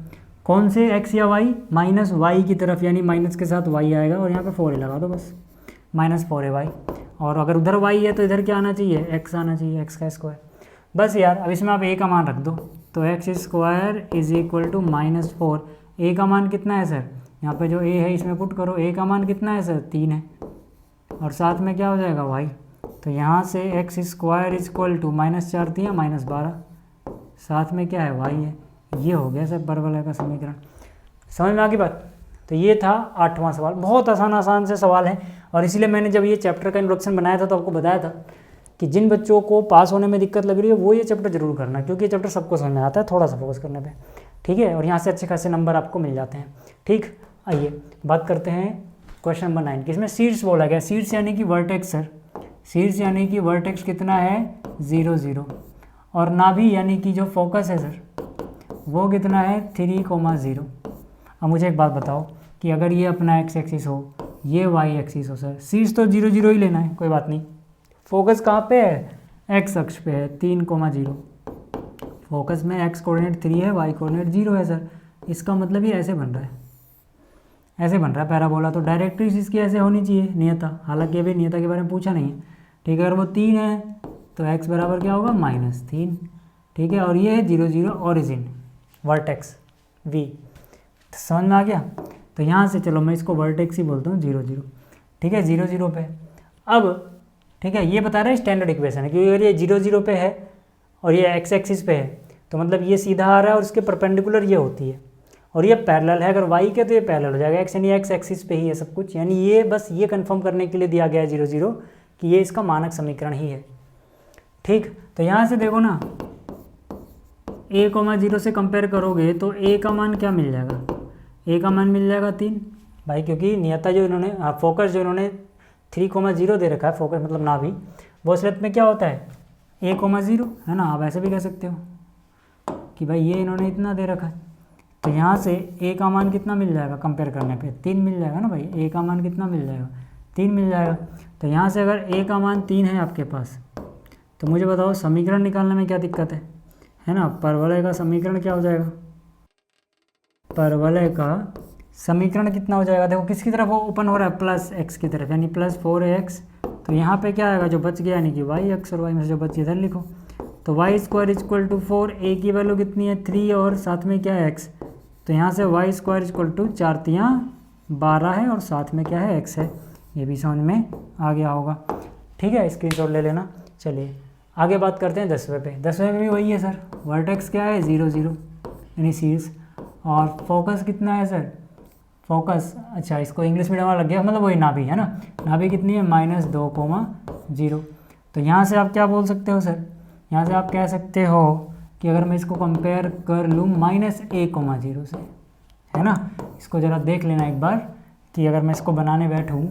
कौन से x या y, -y की तरफ, यानी माइनस के साथ y आएगा और यहाँ पे 4a लगा दो बस, -4ay। और अगर उधर y है तो इधर क्या आना चाहिए x आना चाहिए, x का स्क्वायर। बस यार अब इसमें आप a का मान रख दो, तो x² = -4, a का मान कितना है सर, यहाँ पे जो a है इसमें पुट करो, a का मान कितना है सर 3 है, और साथ में क्या हो जाएगा y, तो यहाँ से x² = -4 दिया -12, साथ में क्या है y है, ये हो गया सर परवलय का समीकरण। समझ में आ गई बात। तो ये था 8वां सवाल, बहुत आसान से सवाल है, और इसीलिए मैंने जब ये चैप्टर का इंट्रोडक्शन बनाया था तो आपको बताया था कि जिन बच्चों को पास होने में दिक्कत लग रही है वो ये चैप्टर जरूर करना, क्योंकि ये चैप्टर सबको समझ में आता है, थोड़ा सा फोकस करने पे, ठीक है। और यहाँ से अच्छे खासे नंबर आपको मिल जाते हैं, ठीक। आइए बात करते हैं क्वेश्चन नंबर 9 की। इसमें शीर्ष बोला गया, शीर्ष यानी कि वर्टेक्स सर, शीर्ष यानी कि वर्टेक्स कितना है 0, 0, और नाभि यानी कि जो फोकस है सर वो कितना है 3, 0। अब मुझे एक बात बताओ कि अगर ये अपना x एक्सिस हो, ये y एक्सिस हो सर, शीर्ष तो 0, 0 ही लेना है, कोई बात नहीं। फोकस कहाँ पे है, x अक्ष पे है 3, 0, फोकस में x कोऑर्डिनेट 3 है, y कोऑर्डिनेट 0 है सर, इसका मतलब ये ऐसे बन रहा है, ऐसे बन रहा है पैराबोला। तो डायरेक्ट्रिक्स इसकी ऐसे होनी चाहिए नियता, हालांकि अभी नियता के बारे में पूछा नहीं है, ठीक है। अगर वो 3 है तो x बराबर क्या होगा -3, ठीक है। और ये है 0, 0 ऑरिजिन वर्टेक्स v, समझ में आ गया। तो यहाँ से चलो मैं इसको वर्टेक्स ही बोलता हूँ 0, 0, ठीक है, 0, 0 पे। अब ठीक है, ये बता रहा है स्टैंडर्ड इक्वेशन है, क्योंकि अगर ये 0, 0 पे है और ये x एक्सिस पे है तो मतलब ये सीधा आ रहा है और इसके परपेंडिकुलर ये होती है, और ये पैरेलल है, अगर y के तो ये पैरेलल हो जाएगा, x यानी x एक्सिस पे ही है सब कुछ, यानी ये बस ये कंफर्म करने के लिए दिया गया है 0, 0 कि ये इसका मानक समीकरण ही है, ठीक। तो यहाँ से देखो ना, a, 0 से कंपेयर करोगे तो a का मान क्या मिल जाएगा, a का मान मिल जाएगा 3 भाई, क्योंकि नियता जो इन्होंने फोकस जो इन्होंने 3, 0 दे रखा है, फोकस मतलब नाभि, वो असलियत में क्या होता है a, 0 है ना। आप ऐसे भी कह सकते हो कि भाई ये इन्होंने इतना दे रखा है, तो यहाँ से a का मान कितना मिल जाएगा कंपेयर करने पे 3 मिल जाएगा ना भाई, a का मान कितना मिल जाएगा 3 मिल जाएगा। तो यहाँ से अगर a का मान 3 है आपके पास, तो मुझे बताओ समीकरण निकालने में क्या दिक्कत है ना। परवलय का समीकरण क्या हो जाएगा, परवलय का समीकरण कितना हो जाएगा, देखो किसकी तरफ ओपन हो रहा है +x की तरफ, यानी +4ax। तो यहाँ पे क्या आएगा जो बच गया, यानी कि y अक्ष और y में से जो बच गया इधर लिखो, तो y² = 4, a की वैल्यू कितनी है 3 और साथ में क्या है x, तो यहाँ से y² = 4 3 12 है और साथ में क्या है x है, ये भी समझ में आ गया होगा, ठीक है। स्क्रीनशॉट ले लेना। चलिए आगे बात करते हैं 10वें पे। 10वें में भी वही है सर, वर्टेक्स क्या है 0, 0 यानी शीर्ष, और फोकस कितना है सर, फोकस अच्छा इसको इंग्लिश मीडियम वाला लग गया, मतलब वही नाभि है ना, नाभि कितनी है -2, 0। तो यहाँ से आप क्या बोल सकते हो सर, यहाँ से आप कह सकते हो कि अगर मैं इसको कंपेयर कर लूँ -a,0 से, है ना। इसको ज़रा देख लेना एक बार कि अगर मैं इसको बनाने बैठूँ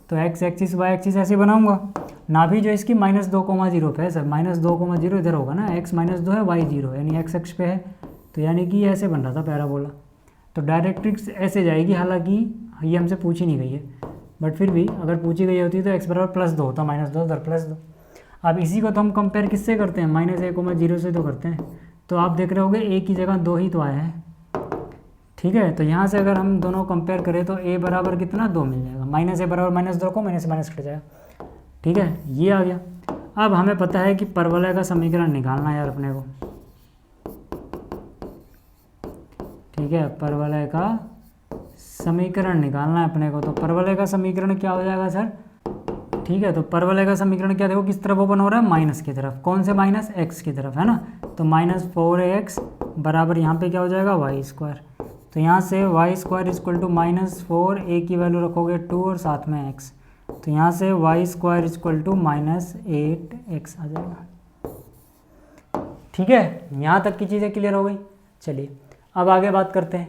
तो x एक्सिस y एक्सिस ऐसे बनाऊंगा ना, भी जो इसकी -2,0 पे है सर, -2,0 इधर होगा ना, x -2 है y 0 है, यानी x अक्ष पे है, तो यानी कि ये ऐसे बन रहा था पैराबोला। तो डायरेक्ट्रिक्स ऐसे जाएगी, हालांकि ये हमसे पूछी नहीं गई है, बट फिर भी अगर पूछी गई होती तो x बराबर +2 होता, -2 उधर +2। अब इसी को तो हम कंपेयर किससे करते हैं, -a,0 से तो करते हैं। तो आप देख रहे होगे a की जगह 2 ही तो आया है, ठीक है। तो यहाँ से अगर हम दोनों कंपेयर करें तो a बराबर कितना 2 मिल जाएगा, -a बराबर -2 को माइनस से माइनस कट जाएगा, ठीक है, ये आ गया। अब हमें पता है कि परवलय का समीकरण निकालना है यार अपने को, ठीक है, परवलय का समीकरण निकालना है अपने को। तो परवलय का समीकरण क्या हो जाएगा सर, ठीक है। तो परवलय का समीकरण क्या, देखो किस तरफ ओपन हो रहा है, माइनस की तरफ, कौन से माइनस, x की तरफ, है ना। तो -4ax बराबर यहाँ पे क्या हो जाएगा y²। तो यहाँ से y² = -4, a की वैल्यू रखोगे 2 और साथ में x, तो यहाँ से y² -8x आ जाएगा, ठीक है। यहाँ तक की चीज़ें क्लियर हो गई। चलिए अब आगे बात करते हैं।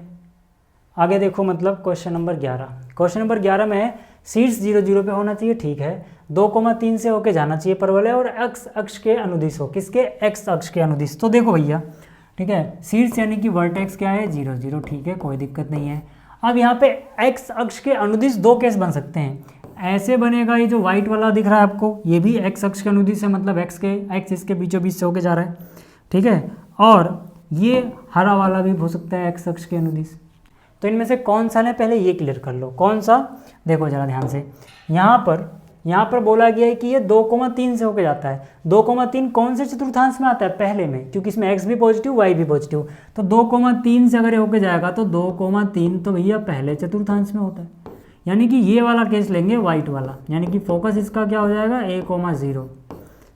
आगे देखो, मतलब क्वेश्चन नंबर 11। क्वेश्चन नंबर 11 में शीर्ष 0 0 पे होना चाहिए, ठीक है, 2,3 से होके जाना चाहिए परवलय, और x अक्ष के अनुदिश हो, किसके, x अक्ष के अनुदिश। तो देखो भैया, ठीक है, शीर्ष यानी कि वर्टेक्स क्या है, 0 0, ठीक है, कोई दिक्कत नहीं है। अब यहाँ पे x अक्ष के अनुदिश दो केस बन सकते हैं, ऐसे बनेगा, ये जो व्हाइट वाला दिख रहा है आपको, ये भी x अक्ष के अनुदिश है, मतलब x इसके बीचों बीच से होके जा रहा है, ठीक है। और ये हरा वाला भी हो सकता है x अक्ष के अनुदिश। तो इनमें से कौन सा है, पहले ये क्लियर कर लो कौन सा। देखो जरा ध्यान से, यहाँ पर बोला गया है कि ये 2,3 से होके जाता है। 2,3 कौन से चतुर्थांश में आता है, पहले में, क्योंकि इसमें x भी पॉजिटिव y भी पॉजिटिव। तो 2,3 से अगर ये होके जाएगा तो 2,3 तो भैया पहले चतुर्थांश में होता है, यानी कि ये वाला केस लेंगे वाइट वाला, यानी कि फोकस इसका क्या हो जाएगा, a,0।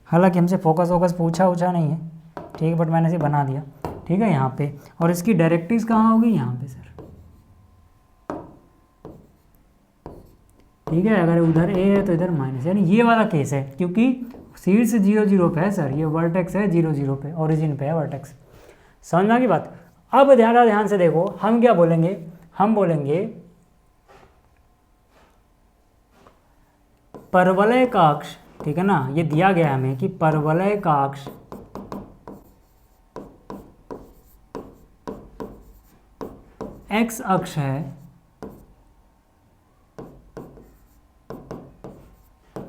हालांकि हमसे फोकस पूछा नहीं है, ठीक है, बट मैंने इसे बना दिया, ठीक है, यहाँ पे। और इसकी डायरेक्ट्रिक्स कहाँ होगी, यहाँ पे सर, ठीक है। अगर उधर a है तो इधर माइनस, यानी ये वाला केस है, क्योंकि शीर्ष 0 0 पे है सर, ये वर्टेक्स है 0 0 पे, ओरिजिन पे है वर्टेक्स। समझ में आ गई बात। अब ध्यान से देखो, हम क्या बोलेंगे, हम बोलेंगे परवलय का अक्ष, ठीक है ना, ये दिया गया हमें कि परवलय का अक्ष x अक्ष है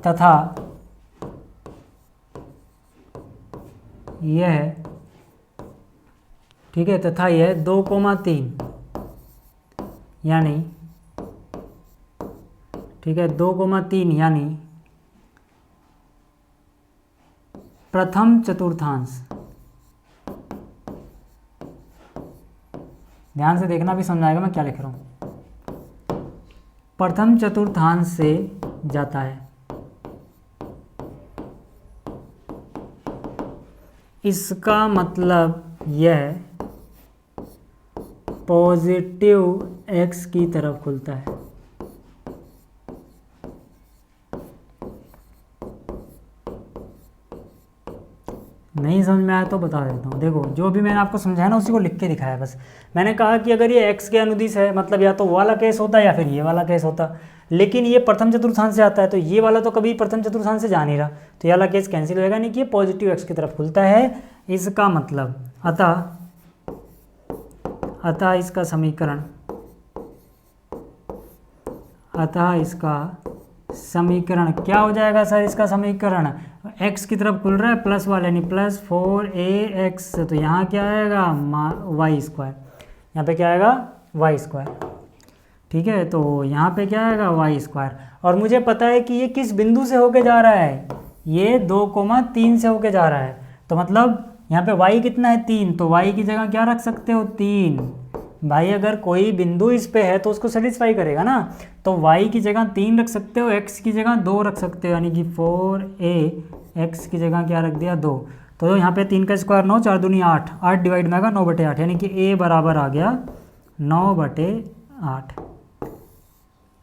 तथा यह, ठीक है, तथा यह 2,3 यानी, ठीक है, 2,3 यानी प्रथम चतुर्थांश। ध्यान से देखना, भी समझाएगा मैं क्या लिख रहा हूं। प्रथम चतुर्थांश से जाता है, इसका मतलब यह पॉजिटिव x की तरफ खुलता है। नहीं समझ में आया तो बता देता हूँ। देखो जो भी मैंने आपको समझाया ना, उसी को लिख के दिखाया बस। मैंने कहा कि अगर ये x के अनुदिश है, मतलब या तो वो वाला केस होता या फिर ये वाला केस होता, लेकिन ये प्रथम चतुर्थांश से आता है, तो ये वाला तो कभी प्रथम चतुर्थांश से जा नहीं रहा, तो ये वाला केस कैंसिल होएगा, नहीं कि ये पॉजिटिव x की तरफ खुलता है। इसका मतलब अतः इसका समीकरण क्या हो जाएगा सर, इसका समीकरण x की तरफ खुल रहा है प्लस वाला, यानी +4ax, तो यहाँ क्या आएगा y², यहाँ पे क्या आएगा y², ठीक है। तो यहाँ पे क्या आएगा y², और मुझे पता है कि ये किस बिंदु से होके जा रहा है, ये 2,3 से होके जा रहा है, तो मतलब यहाँ पे y कितना है 3, तो y की जगह क्या रख सकते हो 3। भाई अगर कोई बिंदु इस पे है तो उसको सेटिस्फाई करेगा ना, तो y की जगह 3 रख सकते हो, x की जगह 2 रख सकते हो, यानी कि 4a, x की जगह क्या रख दिया 2। तो यहाँ पे 3 का स्क्वायर 9, 4 दूनी 8, 8 डिवाइड में आएगा 9/8, यानी कि a बराबर आ गया 9/8,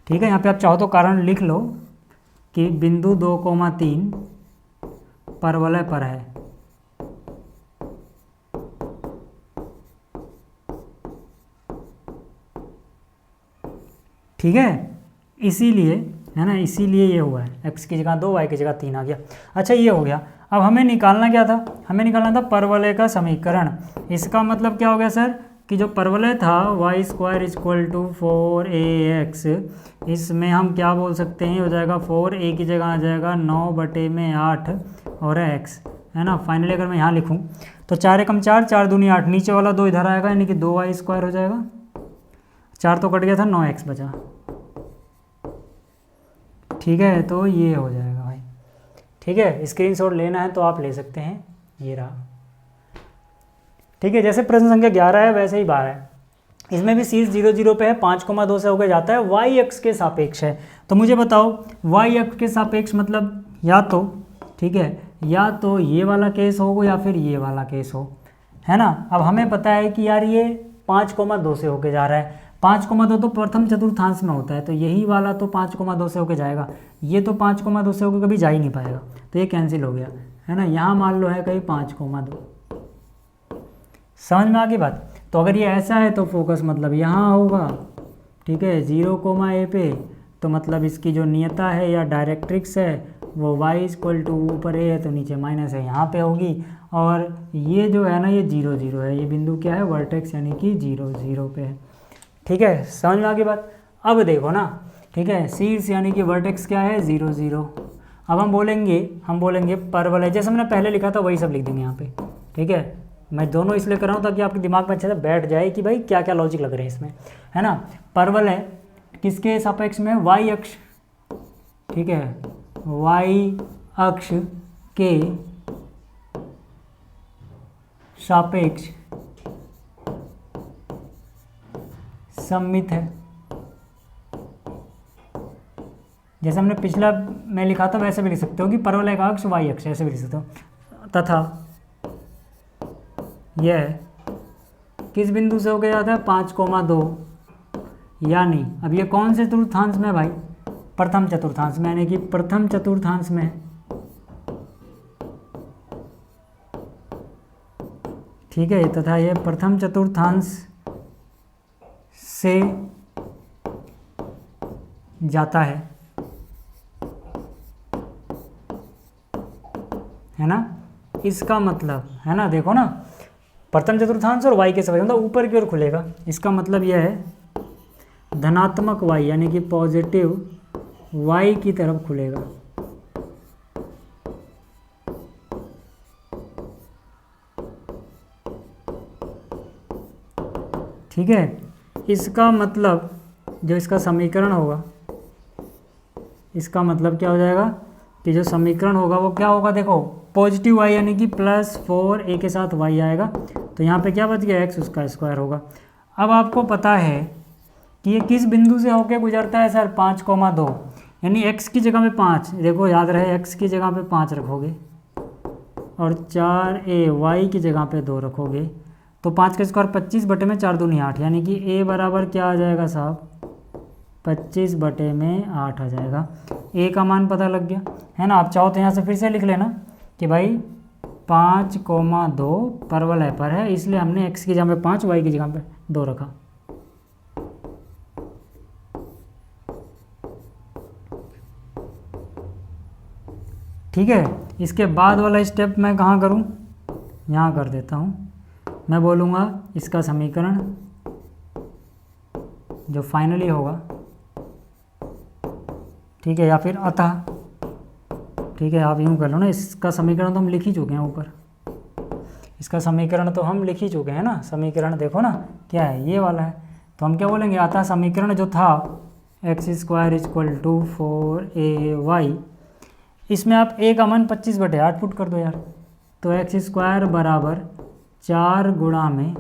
ठीक है। यहाँ पे आप चाहो तो कारण लिख लो कि बिंदु 2,3 परवलय पर है, ठीक है, इसीलिए है ना, इसीलिए ये हुआ है, x की जगह 2 y की जगह 3 आ गया। अच्छा ये हो गया। अब हमें निकालना क्या था, हमें निकालना था परवलय का समीकरण। इसका मतलब क्या हो गया सर कि जो परवलय था y² = 4ax, इसमें हम क्या बोल सकते हैं, हो जाएगा 4a की जगह आ जाएगा 9/8 और x, है ना। फाइनली अगर मैं यहाँ लिखूँ तो 4 एकम 4, 4 दूनी 8, नीचे वाला 2 इधर आएगा यानी कि 2y² हो जाएगा। 4 तो कट गया था, 9x बचा। ठीक है, तो ये हो जाएगा भाई। ठीक है, स्क्रीनशॉट लेना है तो आप ले सकते हैं, ये रहा। ठीक है, जैसे प्रश्न संख्या 11 है वैसे ही 12 है। इसमें भी शीर्ष 0 0 पे है, 5,2 से होकर जाता है, y अक्ष के सापेक्ष है। तो मुझे बताओ y अक्ष के सापेक्ष मतलब या तो, ठीक है, या तो ये वाला केस हो या फिर ये वाला केस हो, है ना। अब हमें पता है कि यार ये 5,2 से होके जा रहा है। 5,2 तो प्रथम चतुर्थांश में होता है, तो यही वाला तो 5,2 से होके जाएगा। ये तो 5,2 से होकर कभी जा ही नहीं पाएगा, तो ये कैंसिल हो गया, है ना। यहाँ मान लो है कहीं 5,2, समझ में आ गई बात। तो अगर ये ऐसा है तो फोकस मतलब यहाँ होगा, ठीक है, 0, a पे, तो मतलब इसकी जो नियता है या डायरेक्ट्रिक्स है वो y = ऊपर a है तो नीचे माइनस है, यहाँ पे होगी। और ये जो है ना ये 0 0 है, ये बिंदु क्या है, वर्टेक्स यानी कि 0 0 पे है। ठीक है, समझ में आ गई बात। अब देखो ना, ठीक है, शीर्ष यानी कि वर्टेक्स क्या है, 0 0। अब हम बोलेंगे परवलय, जैसे हमने पहले लिखा था वही सब लिख देंगे यहाँ पे। ठीक है, मैं दोनों इसलिए कर रहा हूँ ताकि आपके दिमाग में अच्छे से बैठ जाए कि भाई क्या क्या लॉजिक लग रहे हैं इसमें, है ना। परवलय किसके सापेक्ष में, y अक्ष, ठीक है, y अक्ष के सापेक्ष सममित है। जैसे हमने पिछला में लिखा था वैसे भी लिख सकते हो कि परवलय का अक्ष y अक्ष, ऐसे भी लिख सकते हो। तथा यह किस बिंदु से होकर जाता है, 5,2, यानी अब ये कौन से चतुर्थांश में भाई, प्रथम चतुर्थांश में, यानी कि प्रथम चतुर्थांश में। ठीक है, तथा यह प्रथम चतुर्थांश से जाता है ना। इसका मतलब है ना, देखो ना, प्रथम चतुर्थांश और y के सापेक्ष मतलब ऊपर की ओर खुलेगा। इसका मतलब यह है धनात्मक y यानी कि पॉजिटिव y की तरफ खुलेगा। ठीक है, इसका मतलब जो इसका समीकरण होगा, इसका मतलब क्या हो जाएगा कि जो समीकरण होगा वो क्या होगा, देखो पॉजिटिव y यानी कि +4a के साथ y आएगा, तो यहाँ पे क्या बच गया, x उसका स्क्वायर होगा। अब आपको पता है कि ये किस बिंदु से होके गुजरता है सर, 5,2, यानी x की जगह पे 5, देखो याद रहे x की जगह पे 5 रखोगे और 4a y की जगह पे 2 रखोगे, तो 5 का स्क्वायर 25/4 दूनी 8, यानी कि a बराबर क्या आ जाएगा साहब, 25/8 आ जाएगा। a का मान पता लग गया, है ना। आप चाहो तो यहाँ से फिर से लिख लेना कि भाई 5,2 परवलय पर है, इसलिए हमने x की जगह पे 5, y की जगह पे 2 रखा। ठीक है, इसके बाद वाला स्टेप मैं कहाँ करूँ, यहाँ कर देता हूँ। मैं बोलूँगा इसका समीकरण जो फाइनली होगा, ठीक है, या फिर अतः, ठीक है, आप यूँ कर लो ना, इसका समीकरण तो हम लिख ही चुके हैं ऊपर, इसका समीकरण तो हम लिख ही चुके हैं ना। समीकरण देखो ना क्या है, ये वाला है, तो हम क्या बोलेंगे, अतः समीकरण जो था x² = 4ay, इसमें आप a का मान 25/8 पुट कर दो यार, तो x² बराबर 4 गुणा में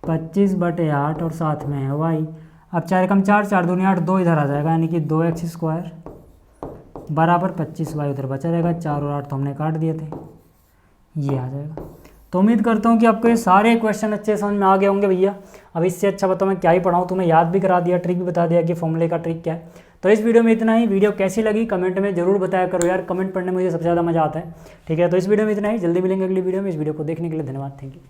25/8 और साथ में है y। अब 4 एकम 4, 4 दूनी 8, 2 इधर आ जाएगा, यानी कि 2x² बराबर 25y उधर बचा रहेगा, 4 और 8 तो हमने काट दिए थे, ये आ जाएगा। तो उम्मीद करता हूँ कि आपको ये सारे क्वेश्चन अच्छे समझ में आ गए होंगे भैया। अब इससे अच्छा बताओ मैं क्या ही पढ़ाऊँ, तुम्हें याद भी करा दिया, ट्रिक भी बता दिया कि फॉर्मूले का ट्रिक क्या है। तो इस वीडियो में इतना ही। वीडियो कैसी लगी कमेंट में जरूर बताया करो यार, कमेंट पढ़ने में मुझे सबसे ज़्यादा मजा आता है। ठीक है, तो इस वीडियो में इतना ही, जल्दी मिलेंगे अगली वीडियो में। इस वीडियो को देखने के लिए धन्यवाद, थैंक यू।